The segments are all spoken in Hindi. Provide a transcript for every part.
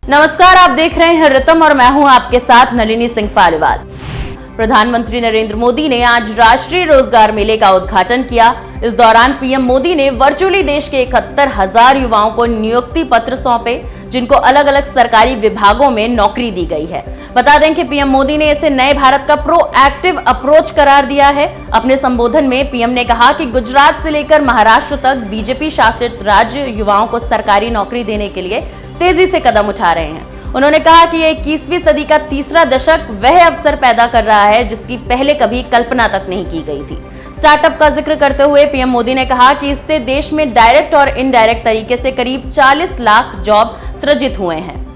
नमस्कार, आप देख रहे हैं रितम और मैं हूं आपके साथ नलिनी सिंह पालीवाल। प्रधानमंत्री नरेंद्र मोदी ने आज राष्ट्रीय रोजगार मेले का उद्घाटन किया। इस दौरान पीएम मोदी ने वर्चुअली देश के 71,000 युवाओं को नियुक्ति पत्र सौंपे, जिनको अलग अलग सरकारी विभागों में नौकरी दी गई है। बता दें कि पीएम मोदी ने इसे नए भारत का प्रोएक्टिव अप्रोच करार दिया है। अपने संबोधन में पीएम ने कहा कि गुजरात से लेकर महाराष्ट्र तक बीजेपी शासित राज्य युवाओं को सरकारी नौकरी देने के लिए तेजी से कदम उठा रहे हैं। उन्होंने कहा कि ये 21वीं सदी का तीसरा दशक वह अवसर पैदा कर रहा है जिसकी पहले कभी कल्पना तक नहीं की गई थी। स्टार्टअप का जिक्र करते हुए पीएम मोदी ने कहा कि इससे देश में डायरेक्ट और इनडायरेक्ट तरीके से करीब 40 लाख जॉब सृजित हुए हैं।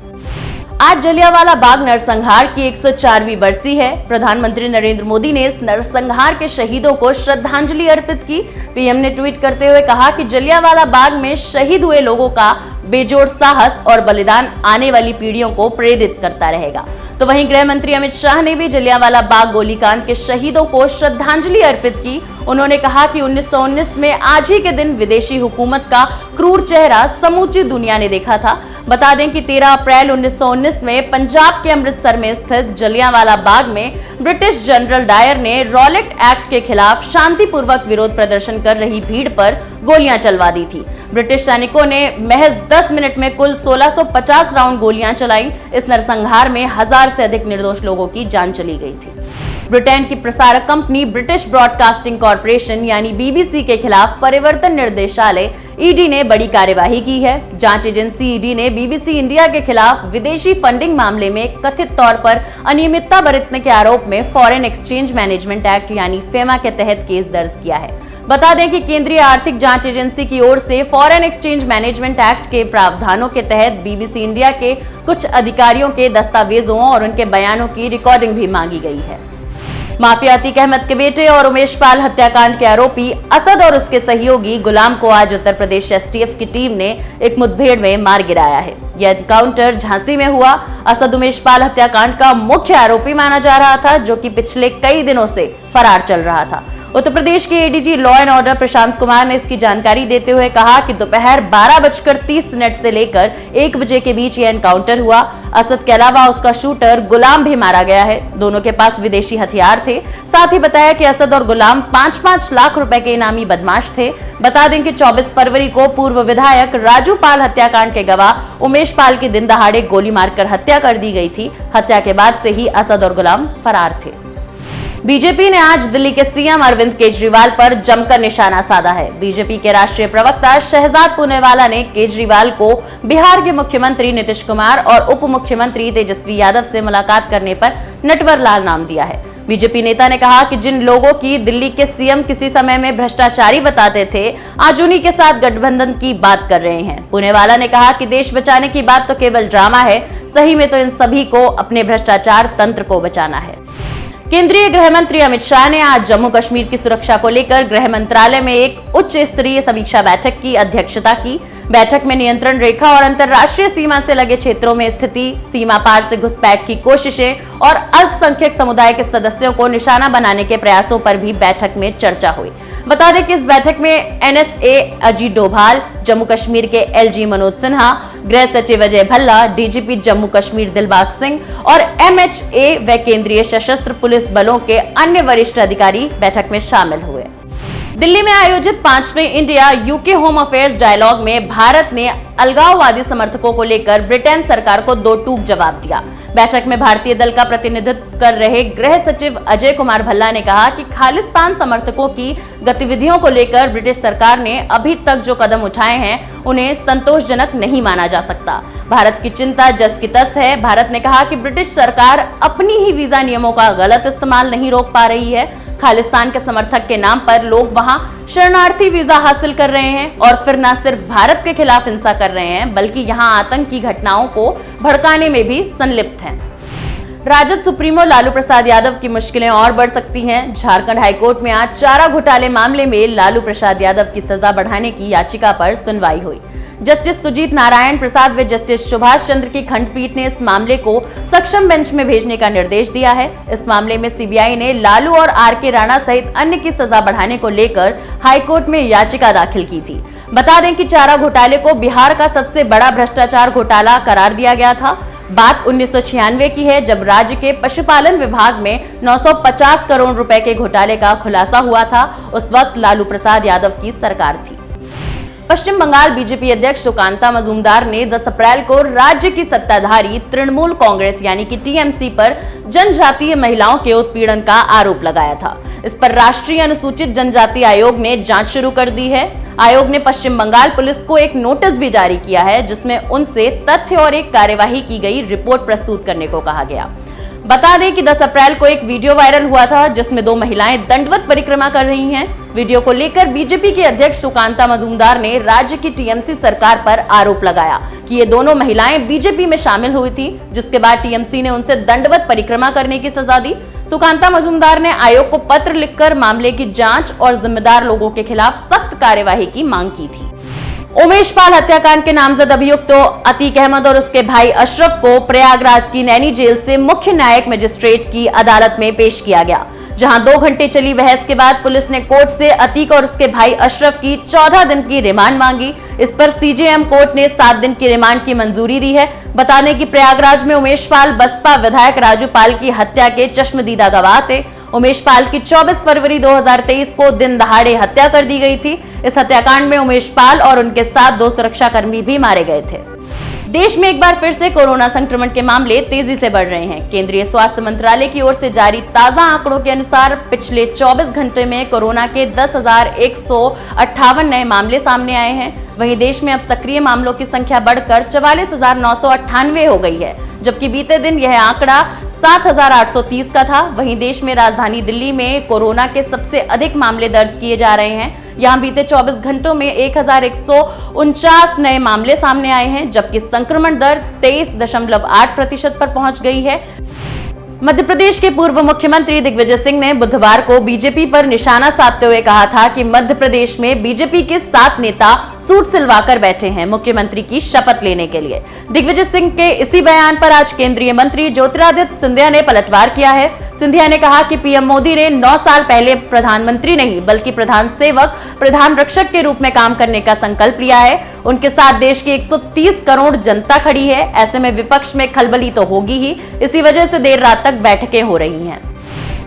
आज जलियांवाला बाग नरसंहार की 104वीं बरसी है। प्रधानमंत्री नरेंद्र मोदी ने इस नरसंहार के शहीदों को श्रद्धांजलि अर्पित की। पीएम ने ट्वीट करते हुए कहा कि जलियांवाला बाग में शहीद हुए लोगों का बेजोड़ साहस और बलिदान आने वाली पीढ़ियों को प्रेरित करता रहेगा। तो वहीं गृह मंत्री अमित शाह ने भी जलियांवाला बाग गोलीकांड के शहीदों को श्रद्धांजलि अर्पित की। उन्होंने कहा कि 1919 में आज ही के दिन विदेशी हुकूमत का क्रूर चेहरा समूची दुनिया ने देखा था। बता दें कि 13 अप्रैल 1919 में पंजाब के अमृतसर में स्थित जलियांवाला बाग में ब्रिटिश जनरल डायर ने रॉलेट एक्ट के खिलाफ शांतिपूर्वक विरोध प्रदर्शन कर रही भीड़ पर गोलियां चलवा दी थी। ब्रिटिश सैनिकों ने महज 10 मिनट में कुल 1650 राउंड गोलियां चलाई। इस नरसंहार में 1000 से अधिक निर्दोष लोगों की जान चली गई थी। ब्रिटेन की प्रसारक कंपनी ब्रिटिश ब्रॉडकास्टिंग कॉर्पोरेशन यानी बीबीसी के खिलाफ परिवर्तन निर्देशालय ईडी ने बड़ी कार्यवाही की है। जांच एजेंसी ईडी ने बीबीसी इंडिया के खिलाफ विदेशी फंडिंग मामले में कथित तौर पर अनियमितता बरतने के आरोप में फॉरेन एक्सचेंज मैनेजमेंट एक्ट यानी फेमा के तहत केस दर्ज किया है। बता दें कि केंद्रीय आर्थिक जांच एजेंसी की ओर से फॉरेन एक्सचेंज मैनेजमेंट एक्ट के प्रावधानों के तहत बीबीसी इंडिया के कुछ अधिकारियों के दस्तावेजों और उनके बयानों की रिकॉर्डिंग भी मांगी गई है। माफिया अतीक अहमद के बेटे और उमेश पाल हत्याकांड के आरोपी असद और उसके सहयोगी गुलाम को आज उत्तर प्रदेश एसटीएफ की टीम ने एक मुठभेड़ में मार गिराया है। यह एनकाउंटर झांसी में हुआ। असद उमेश पाल हत्याकांड का मुख्य आरोपी माना जा रहा था, जो कि पिछले कई दिनों से फरार चल रहा था। उत्तर प्रदेश के ADG law and order Prashant Kumar ने इसकी जानकारी देते हुए कहा कि दोपहर 12:30 से लेकर 1 बजे के बीच यह एनकाउंटर हुआ। असद के अलावा उसका शूटर गुलाम भी मारा गया है। दोनों के पास विदेशी हथियार थे। साथ ही बताया कि असद और गुलाम 5-5 लाख रुपए के इनामी बदमाश थे। बता दें कि 24 फरवरी को पूर्व विधायक राजू पाल हत्याकांड के गवाह उमेश पाल की दिन दहाड़े गोली मारकर हत्या कर दी गई थी। हत्या के बाद से ही असद और गुलाम फरार थे। बीजेपी ने आज दिल्ली के सीएम अरविंद केजरीवाल पर जमकर निशाना साधा है। बीजेपी के राष्ट्रीय प्रवक्ता शहजाद पूनेवाला ने केजरीवाल को बिहार के मुख्यमंत्री नीतीश कुमार और उप मुख्यमंत्री तेजस्वी यादव से मुलाकात करने पर नटवरलाल नाम दिया है। बीजेपी नेता ने कहा कि जिन लोगों की दिल्ली के सीएम किसी समय में भ्रष्टाचारी बताते थे, आज उन्हीं के साथ गठबंधन की बात कर रहे हैं। पूनेवाला ने कहा कि देश बचाने की बात तो केवल ड्रामा है, सही में तो इन सभी को अपने भ्रष्टाचार तंत्र को बचाना है। केंद्रीय गृह मंत्री अमित शाह ने आज जम्मू कश्मीर की सुरक्षा को लेकर गृह मंत्रालय में एक उच्च स्तरीय समीक्षा बैठक की अध्यक्षता की। बैठक में नियंत्रण रेखा और अंतर्राष्ट्रीय सीमा से लगे क्षेत्रों में स्थिति, सीमा पार से घुसपैठ की कोशिशें और अल्पसंख्यक समुदाय के सदस्यों को निशाना बनाने के प्रयासों पर भी बैठक में चर्चा हुई। बता दें कि इस बैठक में एनएसए अजीत डोभाल, जम्मू कश्मीर के एलजी मनोज सिन्हा, गृह सचिव अजय भल्ला, डीजीपी जम्मू कश्मीर दिलबाग सिंह और एमएचए व केंद्रीय सशस्त्र पुलिस बलों के अन्य वरिष्ठ अधिकारी बैठक में शामिल हुए। दिल्ली में आयोजित 5वें India UK home affairs dialogue में भारत ने अलगाववादी समर्थकों को लेकर ब्रिटेन सरकार को दो टूक जवाब दिया। बैठक में भारतीय दल का प्रतिनिधित्व कर रहे गृह सचिव अजय कुमार भल्ला ने कहा कि खालिस्तान समर्थकों की गतिविधियों को लेकर ब्रिटिश सरकार ने अभी तक जो कदम उठाए हैं उन्हें संतोषजनक नहीं माना जा सकता। भारत की चिंता जस की तस है। भारत ने कहा कि ब्रिटिश सरकार अपनी ही वीजा नियमों का गलत इस्तेमाल नहीं रोक पा रही है। खालिस्तान के समर्थक के नाम पर लोग वहां शरणार्थी वीजा हासिल कर रहे हैं और फिर न सिर्फ भारत के खिलाफ हिंसा कर रहे हैं, बल्कि यहां आतंकी घटनाओं को भड़काने में भी संलिप्त हैं। राजद सुप्रीमो लालू प्रसाद यादव की मुश्किलें और बढ़ सकती हैं। झारखंड हाईकोर्ट में आज चारा घोटाले मामले में लालू प्रसाद यादव की सजा बढ़ाने की याचिका पर सुनवाई हुई। जस्टिस सुजीत नारायण प्रसाद व जस्टिस सुभाष चंद्र की खंडपीठ ने इस मामले को सक्षम बेंच में भेजने का निर्देश दिया है। इस मामले में सीबीआई ने लालू और आरके राणा सहित अन्य की सजा बढ़ाने को लेकर हाईकोर्ट में याचिका दाखिल की थी। बता दें कि चारा घोटाले को बिहार का सबसे बड़ा भ्रष्टाचार घोटाला करार दिया गया था। बात 1996 की है, जब राज्य के पशुपालन विभाग में 950 करोड़ रुपए के घोटाले का खुलासा हुआ था। उस वक्त लालू प्रसाद यादव की सरकार थी। पश्चिम बंगाल बीजेपी अध्यक्ष सुकांता मजूमदार ने 10 अप्रैल को राज्य की सत्ताधारी तृणमूल कांग्रेस यानी कि टीएमसी पर जनजातीय महिलाओं के उत्पीड़न का आरोप लगाया था। इस पर राष्ट्रीय अनुसूचित जनजाति आयोग ने जांच शुरू कर दी है। आयोग ने पश्चिम बंगाल पुलिस को एक नोटिस भी जारी किया है, जिसमें उनसे तथ्य और एक कार्यवाही की गई रिपोर्ट प्रस्तुत करने को कहा गया। बता दें कि 10 अप्रैल को एक वीडियो वायरल हुआ था, जिसमें 2 महिलाएं दंडवत परिक्रमा कर रही हैं। वीडियो को लेकर बीजेपी के अध्यक्ष सुकांता मजूमदार ने राज्य की टीएमसी सरकार पर आरोप लगाया कि ये दोनों महिलाएं बीजेपी में शामिल हुई थी, जिसके बाद टीएमसी ने उनसे दंडवत परिक्रमा करने की सजा दी। सुकांता मजूमदार ने आयोग को पत्र लिखकर मामले की जांच और जिम्मेदार लोगों के खिलाफ सख्त कार्यवाही की मांग की थी। उमेश पाल हत्याकांड के नामजद अभियुक्त अतीक अहमद और उसके भाई अशरफ को प्रयागराज की नैनी जेल से मुख्य न्यायिक मजिस्ट्रेट की अदालत में पेश किया गया, जहां 2 घंटे चली बहस के बाद पुलिस ने कोर्ट से अतीक और उसके भाई अशरफ की 14 दिन की रिमांड मांगी। इस पर सीजेएम कोर्ट ने 7 दिन की रिमांड की मंजूरी दी है। बता दें कि प्रयागराज में उमेश पाल बसपा विधायक राजू पाल की हत्या के चश्मदीदा गवाह थे। उमेश पाल की 24 फरवरी 2023 को दिन दहाड़े हत्या कर दी गई थी। इस हत्याकांड में उमेश पाल और उनके साथ 2 सुरक्षाकर्मी भी मारे गए थे। देश में एक बार फिर से कोरोना संक्रमण के मामले तेजी से बढ़ रहे हैं। केंद्रीय स्वास्थ्य मंत्रालय की ओर से जारी ताजा आंकड़ों के अनुसार पिछले 24 घंटे में कोरोना के 10,158 नए मामले सामने आए हैं। वहीं देश में अब सक्रिय मामलों की संख्या बढ़कर 44,998 हो गई है, जबकि बीते दिन यह आंकड़ा 7,830 का था। वहीं देश में राजधानी दिल्ली में कोरोना के सबसे अधिक मामले दर्ज किए जा रहे हैं। यहां बीते 24 घंटों में 1,149 नए मामले सामने आए हैं, जबकि संक्रमण दर 23.8% पर पहुंच गई है। मध्य प्रदेश के पूर्व मुख्यमंत्री दिग्विजय सिंह ने बुधवार को बीजेपी पर निशाना साधते हुए कहा था कि मध्य प्रदेश में बीजेपी के 7 नेता सूट सिलवाकर बैठे हैं मुख्यमंत्री की शपथ लेने के लिए। दिग्विजय सिंह के इसी बयान पर आज केंद्रीय मंत्री ज्योतिरादित्य सिंधिया ने पलटवार किया है। सिंधिया ने कहा कि पीएम मोदी ने 9 साल पहले प्रधानमंत्री नहीं बल्कि प्रधान सेवक, प्रधान रक्षक के रूप में काम करने का संकल्प लिया है। उनके साथ देश की 130 करोड़ जनता खड़ी है। ऐसे में विपक्ष में खलबली तो होगी ही। इसी वजह से देर रात तक बैठकें हो रही हैं।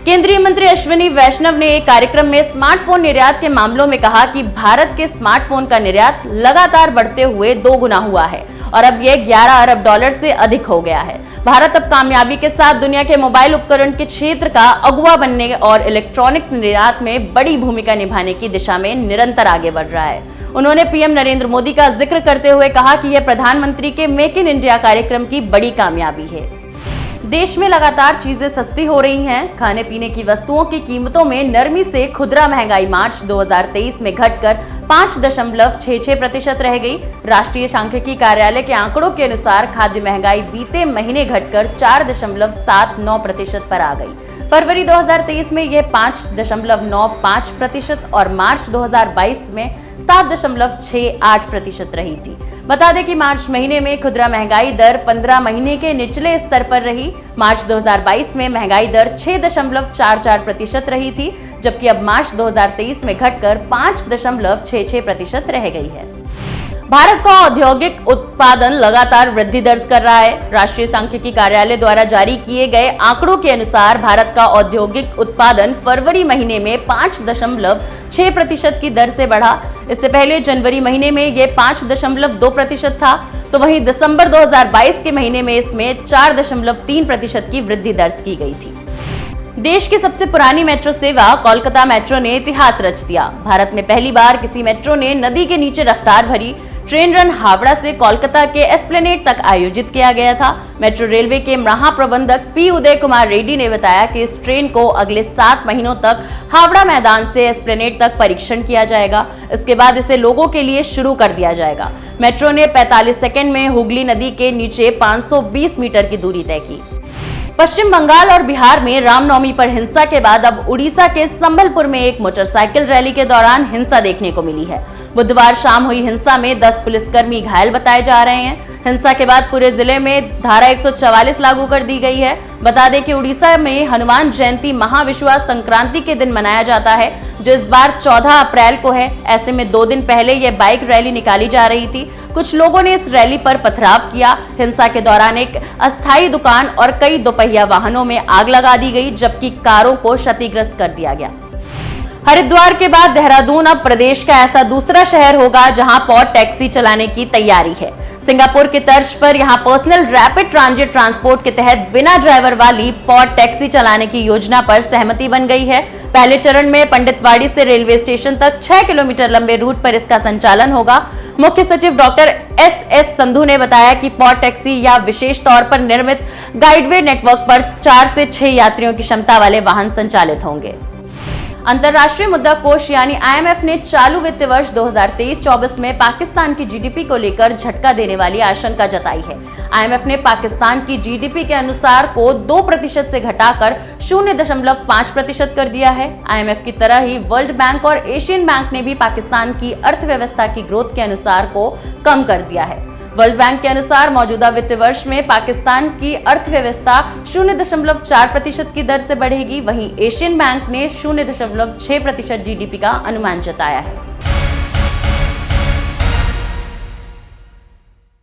केंद्रीय मंत्री अश्विनी वैष्णव ने एक कार्यक्रम में स्मार्टफोन निर्यात के मामलों में कहा कि भारत के स्मार्टफोन का निर्यात लगातार बढ़ते हुए 2 गुना हुआ है और अब यह $11 अरब से अधिक हो गया है। भारत अब कामयाबी के साथ दुनिया के मोबाइल उपकरण के क्षेत्र का अगुवा बनने और इलेक्ट्रॉनिक्स निर्यात में बड़ी भूमिका निभाने की दिशा में निरंतर आगे बढ़ रहा है। उन्होंने पीएम नरेंद्र मोदी का जिक्र करते हुए कहा कि यह प्रधानमंत्री के मेक इन इंडिया कार्यक्रम की बड़ी कामयाबी है। देश में लगातार चीजें सस्ती हो रही हैं। खाने पीने की वस्तुओं की कीमतों में नरमी से खुदरा महंगाई मार्च 2023 में घटकर 5.66% रह गई। राष्ट्रीय सांख्यिकी कार्यालय के आंकड़ों के अनुसार खाद्य महंगाई बीते महीने घटकर 4.79% पर आ गई। फरवरी 2023 में यह 5.95% और मार्च 2022 में 7.68% रही थी। बता दें कि मार्च महीने में खुदरा महंगाई दर 15 महीने के निचले स्तर पर रही। मार्च 2022 में महंगाई दर 6.44% रही थी, जबकि अब मार्च 2023 में घटकर 5.66% रह गई है। भारत का औद्योगिक उत्पादन लगातार वृद्धि दर्ज कर रहा है। राष्ट्रीय सांख्यिकी कार्यालय द्वारा जारी किए गए आंकड़ों के अनुसार भारत का औद्योगिक उत्पादन फरवरी महीने में 5.6% की दर से बढ़ा। इससे पहले जनवरी महीने में यह 5.2% था, तो वहीं दिसंबर 2022 के महीने में इसमें 4.3% की वृद्धि दर्ज की गई थी। देश की सबसे पुरानी मेट्रो सेवा कोलकाता मेट्रो ने इतिहास रच दिया। भारत में पहली बार किसी मेट्रो ने नदी के नीचे रफ्तार भरी। ट्रेन रन हावड़ा से कोलकाता के एस्प्लेनेड तक आयोजित किया गया था। मेट्रो रेलवे के महाप्रबंधक पी उदय कुमार रेड्डी ने बताया कि इस ट्रेन को अगले 7 महीनों तक हावड़ा मैदान से एस्प्लेनेड तक परीक्षण किया जाएगा। इसके बाद इसे लोगों के लिए शुरू कर दिया जाएगा। मेट्रो ने 45 सेकंड में हुगली नदी के नीचे 520 मीटर की दूरी तय की। पश्चिम बंगाल और बिहार में रामनवमी पर हिंसा के बाद अब उड़ीसा के संबलपुर में एक मोटरसाइकिल रैली के दौरान हिंसा देखने को मिली है। बुधवार शाम हुई हिंसा में 10 पुलिसकर्मी घायल बताए जा रहे हैं। हिंसा के बाद पूरे जिले में धारा 144 लागू कर दी गई है। बता दें कि उड़ीसा में हनुमान जयंती महाविश्वास संक्रांति के दिन मनाया जाता है, जो इस बार 14 अप्रैल को है। ऐसे में 2 दिन पहले यह बाइक रैली निकाली जा रही थी। कुछ लोगों ने इस रैली पर पथराव किया। हिंसा के दौरान एक अस्थायी दुकान और कई दोपहिया वाहनों में आग लगा दी गई, जबकि कारों को क्षतिग्रस्त कर दिया गया। हरिद्वार के बाद देहरादून अब प्रदेश का ऐसा दूसरा शहर होगा जहां पॉड टैक्सी चलाने की तैयारी है। सिंगापुर की तर्ज पर यहां पर्सनल रैपिड ट्रांजिट ट्रांसपोर्ट के तहत बिना ड्राइवर वाली पॉड टैक्सी चलाने की योजना पर सहमति बन गई है। पहले चरण में पंडितवाड़ी से रेलवे स्टेशन तक 6 किलोमीटर लंबे रूट पर इसका संचालन होगा। मुख्य सचिव डॉक्टर एस संधू ने बताया कि पॉड टैक्सी या विशेष तौर पर निर्मित गाइडवे नेटवर्क पर 4 से 6 यात्रियों की क्षमता वाले वाहन संचालित होंगे। अंतर्राष्ट्रीय मुद्रा कोष यानी IMF ने चालू वित्त वर्ष 2023-24 में पाकिस्तान की जीडीपी को लेकर झटका देने वाली आशंका जताई है। IMF ने पाकिस्तान की जीडीपी के अनुसार को 2% से घटाकर 0.5% कर दिया है। IMF की तरह ही वर्ल्ड बैंक और एशियन बैंक ने भी पाकिस्तान की अर्थव्यवस्था की ग्रोथ के अनुसार को कम कर दिया है। वर्ल्ड बैंक के अनुसार मौजूदा वित्त वर्ष में पाकिस्तान की अर्थव्यवस्था 0.4% की दर से बढ़ेगी। वहीं एशियन बैंक ने 0.6% जीडीपी का अनुमान जताया है।